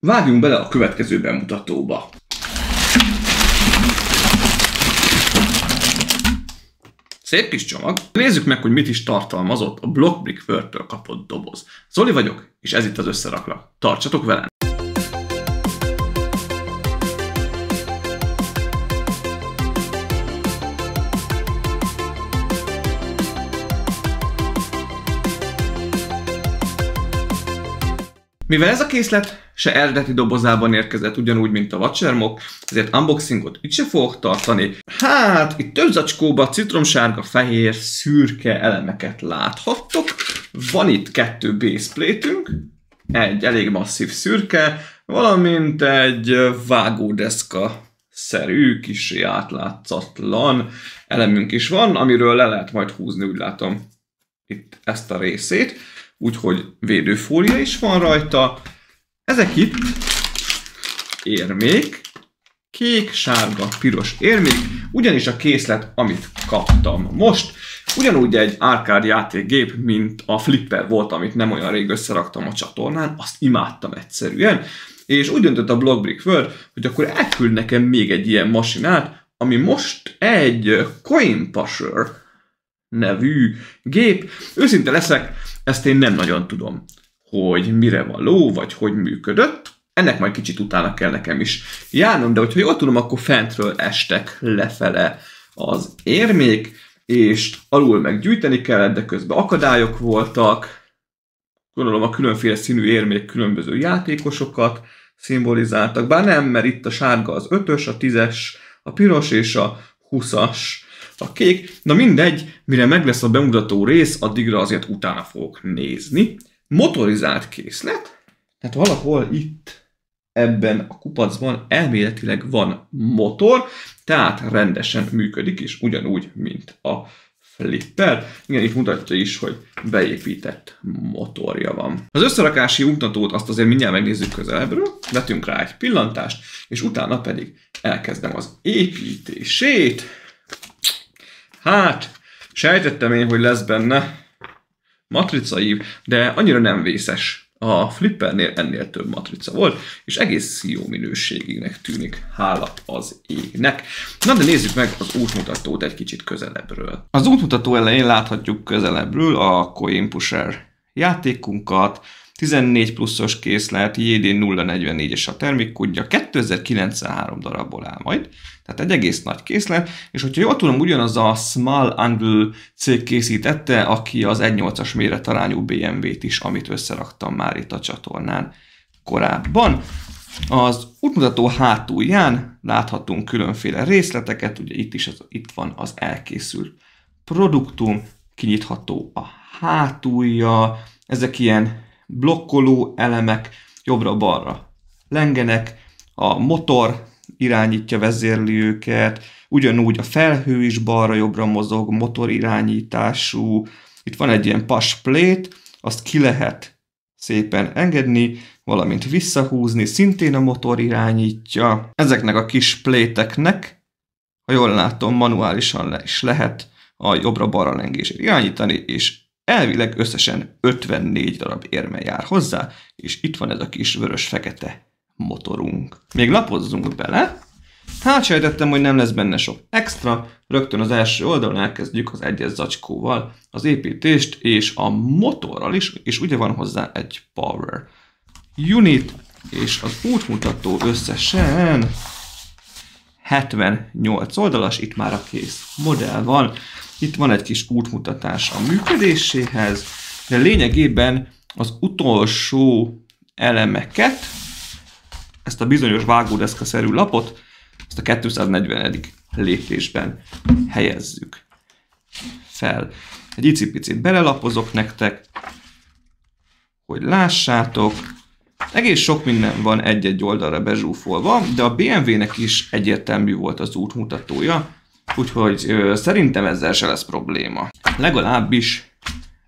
Vágjunk bele a következő bemutatóba. Szép kis csomag. Nézzük meg, hogy mit is tartalmazott a Blockbrick World-től kapott doboz. Zoli vagyok, és ez itt az Összeraklak. Tartsatok velem! Mivel ez a készlet se eredeti dobozában érkezett, ugyanúgy, mint a vacsermok, ezért unboxingot itt se fogok tartani. Hát, itt több zacskóban citromsárga, fehér, szürke elemeket láthattok. Van itt 2 baseplate-ünk, egy elég masszív szürke, valamint egy vágódeszka-szerű, kissé átlátszatlan elemünk is van, amiről le lehet majd húzni, úgy látom, itt ezt a részét. Úgyhogy védőfólia is van rajta. Ezek itt érmék, kék, sárga, piros érmék, ugyanis a készlet, amit kaptam most, ugyanúgy egy arcade játékgép, mint a Flipper volt, amit nem olyan rég összeraktam a csatornán, azt imádtam egyszerűen, és úgy döntött a Blockbrick World, hogy akkor elküld nekem még egy ilyen masinát, ami most egy Coin Pusher nevű gép. Őszinte leszek, ezt én nem nagyon tudom, hogy mire való, vagy hogy működött. Ennek majd kicsit utána kell nekem is járnom, de hogyha jól tudom, akkor fentről estek lefele az érmék, és alul meg gyűjteni kellett, de közben akadályok voltak. Gondolom a különféle színű érmék különböző játékosokat szimbolizáltak, bár nem, mert itt a sárga az 5-ös, a 10-es, a piros és a 20-as a kék. Na mindegy, mire meg lesz a bemutató rész, addigra azért utána fogok nézni. Motorizált készlet, tehát valahol itt ebben a kupacban elméletileg van motor, tehát rendesen működik, és ugyanúgy, mint a Flipper. Igen, itt mutatja is, hogy beépített motorja van. Az összerakási útmutatót azt azért mindjárt megnézzük közelebbről, vetünk rá egy pillantást, és utána pedig elkezdem az építését. Hát, sejtettem én, hogy lesz benne matricaív, de annyira nem vészes. A Flippernél ennél több matrica volt, és egész jó minőségűnek tűnik, hála az égnek. Na de nézzük meg az útmutatót egy kicsit közelebbről. Az útmutató elején láthatjuk közelebbről a Coin Pusher játékunkat, 14 pluszos készlet, JD044-es a termékkódja, 2093 darabból áll majd, tehát egy egész nagy készlet, és hogyha jól tudom, ugyanaz a Small Angle cég készítette, aki az 1.8-as méretarányú BMW-t is, amit összeraktam már itt a csatornán korábban. Az útmutató hátulján láthatunk különféle részleteket, ugye itt van az elkészült produktum, kinyitható a hátulja, ezek ilyen blokkoló elemek, jobbra-balra lengenek, a motor irányítja, vezérli őket, ugyanúgy a felhő is balra-jobbra mozog, motorirányítású. Itt van egy ilyen push plate, azt ki lehet szépen engedni, valamint visszahúzni, szintén a motor irányítja. Ezeknek a kis pléteknek, ha jól látom, manuálisan is lehet a jobbra-balra lengését irányítani, és elvileg összesen 54 darab érme jár hozzá, és itt van ez a kis vörös-fekete motorunk. Még lapozzunk bele. Hát sejtettem, hogy nem lesz benne sok extra. Rögtön az első oldalon elkezdjük az egyes zacskóval az építést, és a motorral is, és ugye van hozzá egy power unit, és az útmutató összesen 78 oldalas, itt már a kész modell van. Itt van egy kis útmutatás a működéséhez, de lényegében az utolsó elemeket, ezt a bizonyos vágódeszka-szerű lapot, ezt a 240. lépésben helyezzük fel. Egy icipicit belelapozok nektek, hogy lássátok. Egész sok minden van egy-egy oldalra bezsúfolva, de a BMW-nek is egyértelmű volt az útmutatója, úgyhogy szerintem ezzel se lesz probléma. Legalábbis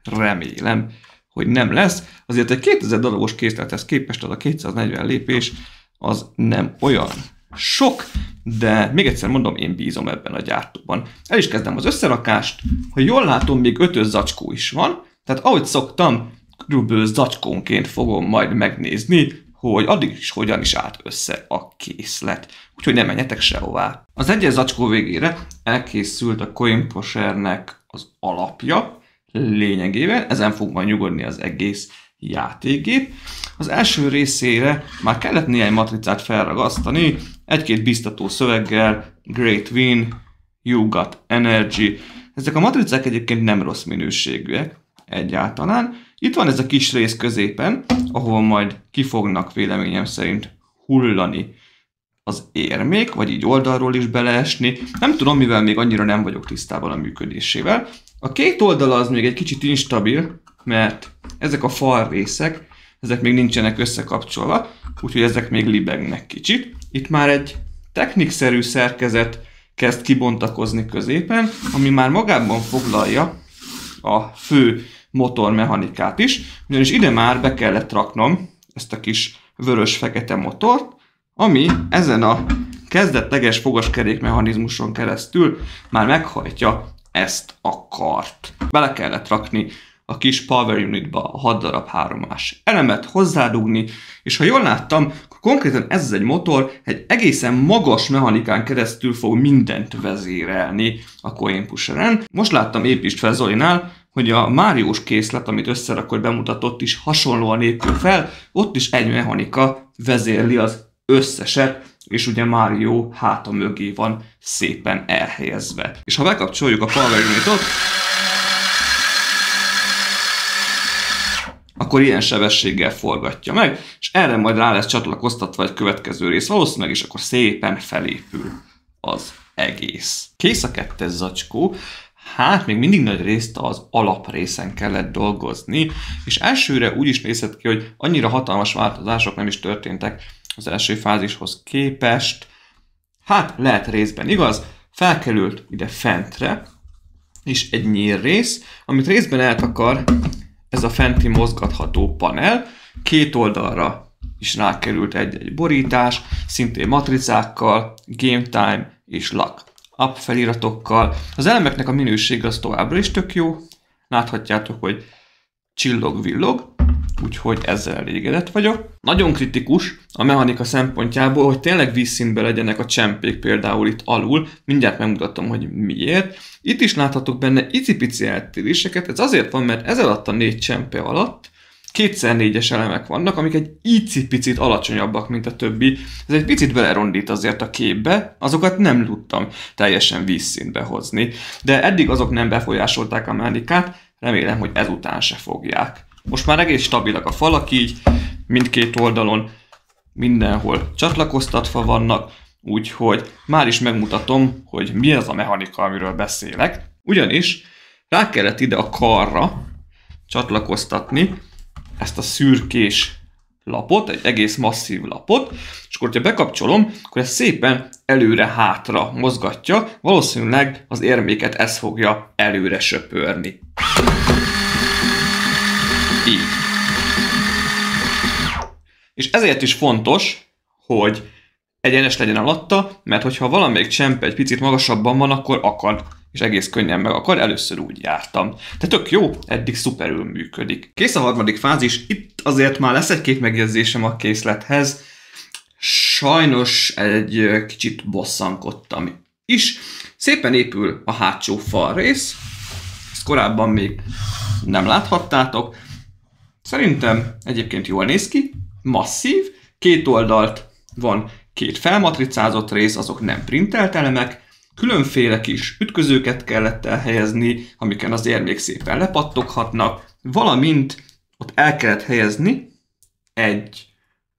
remélem, hogy nem lesz. Azért egy 2000 darabos készlethez képest az a 240 lépés az nem olyan sok, de még egyszer mondom, én bízom ebben a gyártóban. El is kezdem az összerakást. Ha jól látom, még 5 zacskó is van, tehát ahogy szoktam, körülbelül zacskónként fogom majd megnézni, hogy addig is hogyan is állt össze a készlet. Úgyhogy nem menjetek sehová. Az egyes zacskó végére elkészült a CoinPushernek az alapja, lényegében, ezen fog majd nyugodni az egész játékgép. Az első részére már kellett néhány matricát felragasztani, egy-két biztató szöveggel, Great Win, You Got Energy. Ezek a matricák egyébként nem rossz minőségűek egyáltalán. Itt van ez a kis rész középen, ahol majd ki fognak véleményem szerint hullani az érmék, vagy így oldalról is beleesni. Nem tudom, mivel még annyira nem vagyok tisztában a működésével. A két oldala az még egy kicsit instabil, mert ezek a fal részek, ezek még nincsenek összekapcsolva, úgyhogy ezek még libegnek kicsit. Itt már egy technikszerű szerkezet kezd kibontakozni középen, ami már magában foglalja a fő motormechanikát is, ugyanis ide már be kellett raknom ezt a kis vörös-fekete motort, ami ezen a kezdetleges fogaskerék mechanizmuson keresztül már meghajtja ezt a kart. Bele kellett rakni a kis Power Unitba a 6 darab 3-as elemet, hozzádugni, és ha jól láttam, akkor konkrétan ez egy motor egy egészen magas mechanikán keresztül fog mindent vezérelni a CoinPusheren. Most láttam épp István Zolinál, hogy a Máriós készlet, amit összerakott, bemutatott is hasonlóan épül fel, ott is egy mechanika vezérli az összeset, és ugye Mario háta mögé van szépen elhelyezve. És ha bekapcsoljuk a Power Unitot, akkor ilyen sebességgel forgatja meg, és erre majd rá lesz csatlakoztatva egy következő rész valószínűleg, és akkor szépen felépül az egész. Kész a 2-es zacskó. Hát még mindig nagy részt az alaprészen kellett dolgozni, és elsőre úgy is nézett ki, hogy annyira hatalmas változások nem is történtek az első fázishoz képest. Hát lehet részben igaz, felkerült ide fentre is egy nyílrész, amit részben eltakar ez a fenti mozgatható panel, két oldalra is rákerült egy borítás, szintén matricákkal, Game Time és Luck Up feliratokkal. Az elemeknek a minősége az továbbra is tök jó, láthatjátok, hogy csillog-villog, úgyhogy ezzel elégedett vagyok. Nagyon kritikus a mechanika szempontjából, hogy tényleg vízszínben legyenek a csempék például itt alul, mindjárt megmutatom, hogy miért. Itt is láthatok benne icipici eltéréseket, ez azért van, mert ez alatt a 4 csempe alatt 2x4-es elemek vannak, amik egy icipicit alacsonyabbak, mint a többi. Ez egy picit belerondít azért a képbe, azokat nem tudtam teljesen vízszínbe hozni. De eddig azok nem befolyásolták a mechanikát, remélem, hogy ezután se fogják. Most már egész stabilak a falak így, mindkét oldalon mindenhol csatlakoztatva vannak, úgyhogy már is megmutatom, hogy mi az a mechanika, amiről beszélek. Ugyanis rá kellett ide a karra csatlakoztatni ezt a szürkés lapot, egy egész masszív lapot, és akkor, ha bekapcsolom, akkor ez szépen előre-hátra mozgatja, valószínűleg az érméket ez fogja előre söpörni. Így. És ezért is fontos, hogy egyenes legyen alatta, mert hogyha valamelyik csempe egy picit magasabban van, akkor akad, és egész könnyen megakad, először úgy jártam. De tök jó, eddig szuperül működik. Kész a harmadik fázis, itt azért már lesz egy-két megjegyzésem a készlethez. Sajnos egy kicsit bosszankodtam is. Szépen épül a hátsó falrész, ezt korábban még nem láthattátok. Szerintem egyébként jól néz ki, masszív, két oldalt van két felmatricázott rész, azok nem printelt elemek, különféle kis ütközőket kellett elhelyezni, amiken az érmék szépen lepattoghatnak, valamint ott el kellett helyezni egy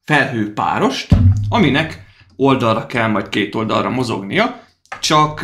felhőpárost, aminek oldalra kell majd két oldalra mozognia, csak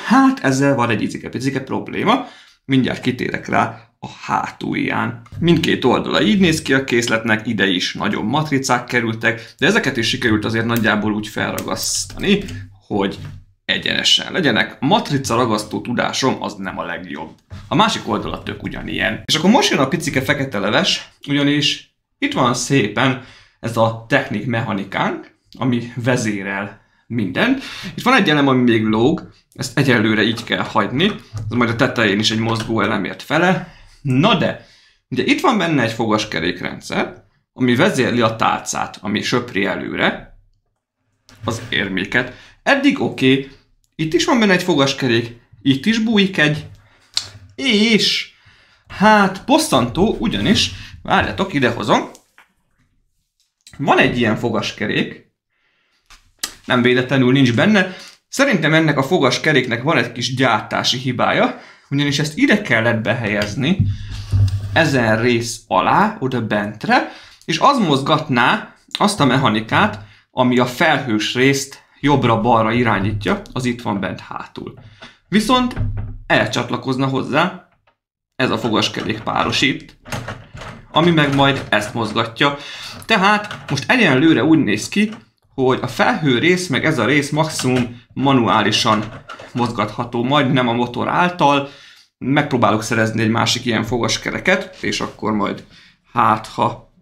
hát ezzel van egy icike-picike probléma, mindjárt kitérek rá a hátulján. Mindkét oldala így néz ki a készletnek, ide is nagyon matricák kerültek, de ezeket is sikerült azért nagyjából úgy felragasztani, hogy egyenesen legyenek. A matrica ragasztó tudásom az nem a legjobb. A másik oldala tök ugyanilyen. És akkor most jön a picike fekete leves, ugyanis itt van szépen ez a technik mechanikánk, ami vezérel mindent. Itt van egy elem, ami még lóg, ezt egyelőre így kell hagyni, ez majd a tetején is egy mozgó elemért fele. Na de, ugye itt van benne egy fogaskerékrendszer, ami vezérli a tálcát, ami söpri előre az érméket. Eddig oké. Itt is van benne egy fogaskerék, itt is bújik egy, és hát bosszantó, ugyanis, várjatok, idehozom, van egy ilyen fogaskerék, nem véletlenül nincs benne, szerintem ennek a fogaskeréknek van egy kis gyártási hibája, ugyanis ezt ide kellett behelyezni, ezen rész alá, oda bentre, és az mozgatná azt a mechanikát, ami a felhős részt jobbra-balra irányítja, az itt van bent hátul. Viszont elcsatlakozna hozzá ez a fogaskerék páros itt, ami meg majd ezt mozgatja. Tehát most egyenlőre úgy néz ki, hogy a felhő rész meg ez a rész maximum manuálisan mozgatható, majd nem a motor által. Megpróbálok szerezni egy másik ilyen fogaskereket, és akkor majd hát ha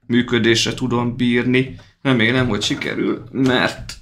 működésre tudom bírni. Remélem, hogy sikerül, mert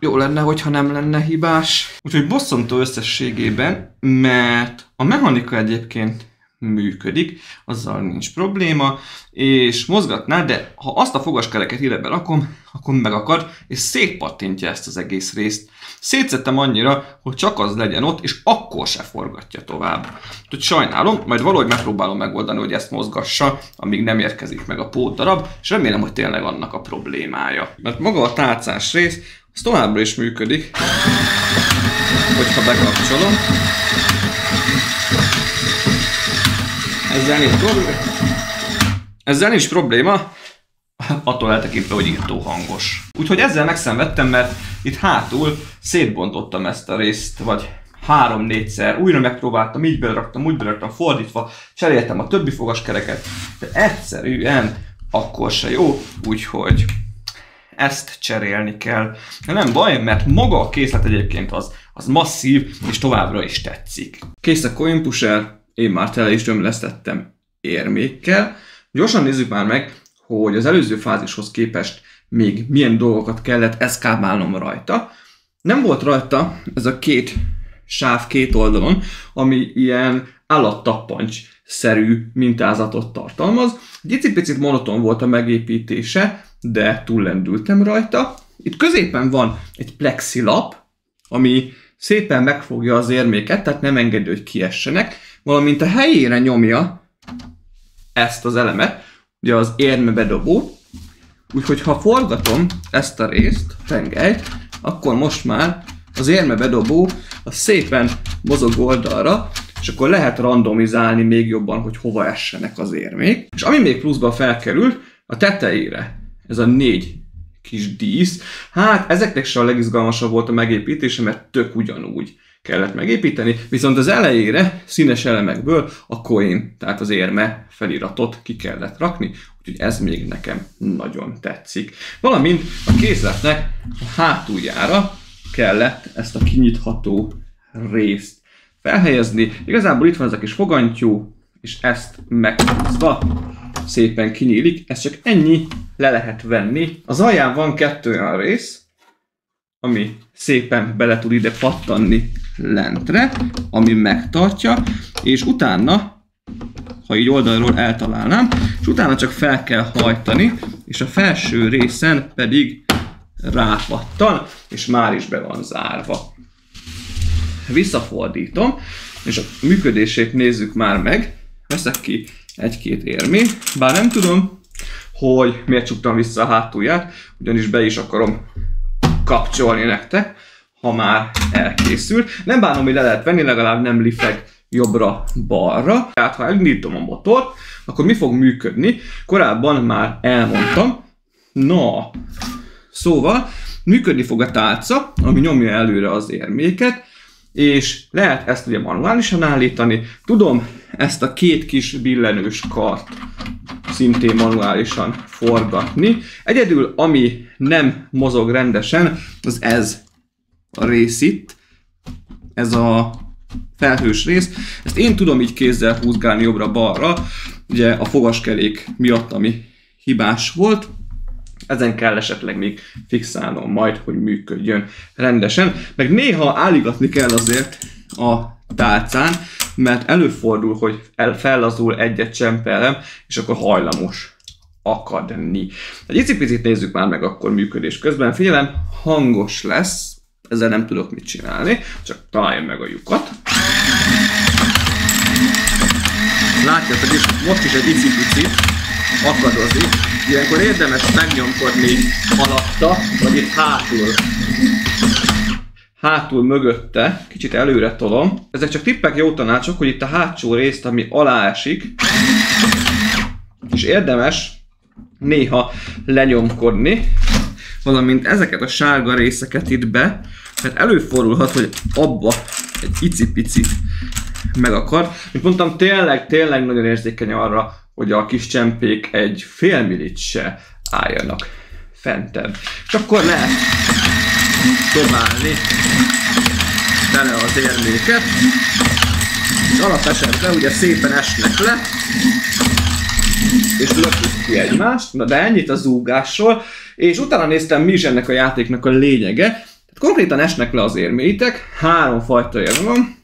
jó lenne, hogyha nem lenne hibás. Úgyhogy bosszantó összességében, mert a mechanika egyébként működik, azzal nincs probléma, és mozgatná, de ha azt a fogaskereket ide berakom, akkor megakad, és szétpattintja ezt az egész részt. Szétszettem annyira, hogy csak az legyen ott, és akkor se forgatja tovább. Úgyhogy sajnálom, majd valahogy megpróbálom megoldani, hogy ezt mozgassa, amíg nem érkezik meg a pótdarab, és remélem, hogy tényleg annak a problémája. Mert maga a tálcás rész, az továbbra is működik, hogyha bekapcsolom. Ezzel nincs probléma, attól eltekintve, hogy írtó hangos. Úgyhogy ezzel megszenvedtem, mert itt hátul szétbontottam ezt a részt, vagy 3-4-szer, újra megpróbáltam, így beleraktam, úgy beleraktam, fordítva, cseréltem a többi fogaskereket, de egyszerűen akkor se jó, úgyhogy ezt cserélni kell. De nem baj, mert maga a készlet egyébként az masszív, és továbbra is tetszik. Kész a coin pusher, én már tele is gömlesztettem érmékkel. Gyorsan nézzük már meg, hogy az előző fázishoz képest még milyen dolgokat kellett eszkábálnom rajta. Nem volt rajta ez a két sáv két oldalon, ami ilyen állattappancs-szerű mintázatot tartalmaz. Egy picit monoton volt a megépítése, de túllendültem rajta. Itt középen van egy plexilap, ami szépen megfogja az érméket, tehát nem engedi, hogy kiessenek, valamint a helyére nyomja ezt az elemet, ugye az érmebedobó. Úgyhogy ha forgatom ezt a részt, tengelyt, akkor most már az érmebedobó az szépen mozog oldalra, és akkor lehet randomizálni még jobban, hogy hova essenek az érmék. És ami még pluszba felkerült, a tetejére ez a 4 kis dísz, hát ezeknek se a legizgalmasabb volt a megépítése, mert tök ugyanúgy kellett megépíteni, viszont az elejére színes elemekből a coin, tehát az érme feliratot ki kellett rakni, úgyhogy ez még nekem nagyon tetszik. Valamint a kézletnek a hátuljára kellett ezt a kinyitható részt felhelyezni. Igazából itt van ez a kis fogantyú, és ezt meghúzva szépen kinyílik, ez csak ennyi, le lehet venni. Az alján van 2 olyan rész, ami szépen bele tud ide pattanni lentre, ami megtartja, és utána, ha így oldalról eltalálnám, és utána csak fel kell hajtani, és a felső részen pedig rápattan, és már is be van zárva. Visszafordítom, és a működését nézzük már meg. Veszek ki 1-2 érmét, bár nem tudom, hogy miért csuktam vissza a hátulját, ugyanis be is akarom kapcsolni nektek, ha már elkészült. Nem bánom, hogy le lehet venni, legalább nem lifeg jobbra-balra. Tehát ha elindítom a motort, akkor mi fog működni? Korábban már elmondtam. Na, szóval működni fog a tálca, ami nyomja előre az érméket, és lehet ezt ugye manuálisan állítani. Tudom ezt a 2 kis billenős kart szintén manuálisan forgatni. Egyedül, ami nem mozog rendesen, az ez a rész itt, ez a felhős rész. Ezt én tudom így kézzel húzgálni jobbra-balra, ugye a fogaskerék miatt, ami hibás volt. Ezen kell esetleg még fixálnom majd, hogy működjön rendesen. Meg néha álligatni kell azért a tálcán, mert előfordul, hogy fellazul egy-egy csemperem, és akkor hajlamos akadni. Egy icipicit nézzük már meg akkor működés közben. Figyelem, hangos lesz, ezzel nem tudok mit csinálni, csak találjam meg a lyukat. Látjátok is, most is egy icipicit akadozik. Ilyenkor érdemes megnyomkodni alatta, vagy itt hátul mögötte, kicsit előre tolom. Ezek csak tippek, jó tanácsok, hogy itt a hátsó részt, ami alá esik, és érdemes néha lenyomkodni, valamint ezeket a sárga részeket itt be, mert előfordulhat, hogy abba egy icipicit megakad. Mint mondtam, tényleg nagyon érzékeny arra, hogy a kis csempék egy fél millit se álljanak fentebb. És akkor lehet dobálni bele az érméket, és alapesetben ugye szépen esnek le, és lökjük ki egymást. Na de ennyit a zúgásról, és utána néztem, mi is ennek a játéknak a lényege. Tehát konkrétan esnek le az érméitek, 3 fajta érme van,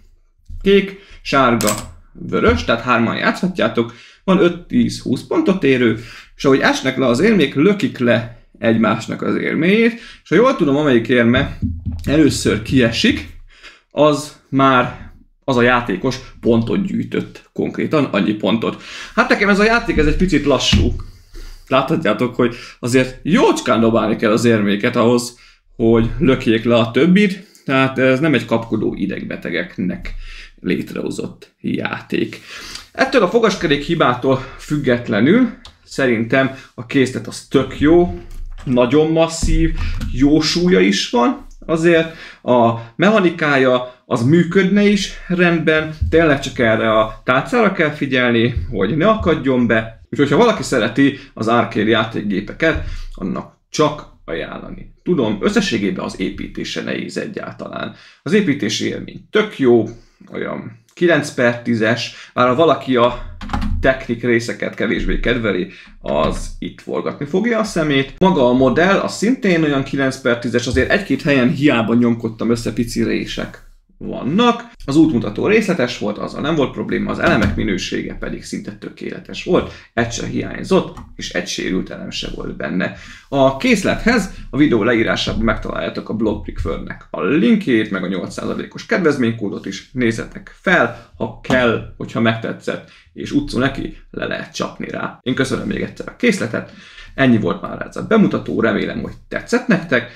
kék, sárga, vörös, tehát 3-an játszhatjátok, van 5-10-20 pontot érő, és ahogy esnek le az érmék, lökik le egymásnak az érméjét, és ha jól tudom, amelyik érme először kiesik, az már az a játékos pontot gyűjtött konkrétan, annyi pontot. Hát nekem ez a játék ez egy picit lassú. Láthatjátok, hogy azért jócskán dobálni kell az érméket ahhoz, hogy lökjék le a többit, tehát ez nem egy kapkodó idegbetegeknek létrehozott játék. Ettől a fogaskerék hibától függetlenül szerintem a készlet az tök jó, nagyon masszív, jó súlya is van, azért a mechanikája az működne is rendben, tényleg csak erre a tálcára kell figyelni, hogy ne akadjon be, úgyhogy ha valaki szereti az arcade játékgépeket, annak csak ajánlani tudom. Összességében az építése nehéz egyáltalán. Az építési élmény tök jó, olyan 9/10-es, bár ha valaki a technik részeket kevésbé kedveli, az itt forgatni fogja a szemét. Maga a modell, az szintén olyan 9/10-es, azért egy-két helyen hiába nyomkodtam össze, pici rések vannak. Az útmutató részletes volt, azzal nem volt probléma, az elemek minősége pedig szinte tökéletes volt, egy se hiányzott, és egy sérült elem se volt benne. A készlethez a videó leírásában megtaláljátok a Blockbrickworldnek a linkjét, meg a 8%-os kedvezménykódot is, nézzetek fel, ha kell, hogyha megtetszett, és utcú neki, le lehet csapni rá. Én köszönöm még egyszer a készletet, ennyi volt már ez a bemutató, remélem, hogy tetszett nektek.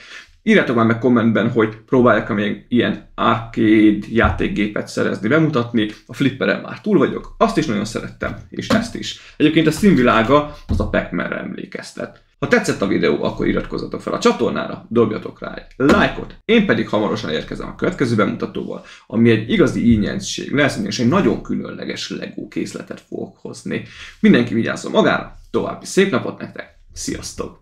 Írjátok már meg kommentben, hogy próbáljak még ilyen arcade játékgépet szerezni, bemutatni. A flipperen már túl vagyok, azt is nagyon szerettem, és ezt is. Egyébként a színvilága az a Pac-Man-re emlékeztet. Ha tetszett a videó, akkor iratkozzatok fel a csatornára, dobjatok rá egy lájkot. Én pedig hamarosan érkezem a következő bemutatóval, ami egy igazi ingyenesség lesz, és egy nagyon különleges Lego készletet fogok hozni. Mindenki vigyázzon magára, további szép napot nektek, sziasztok!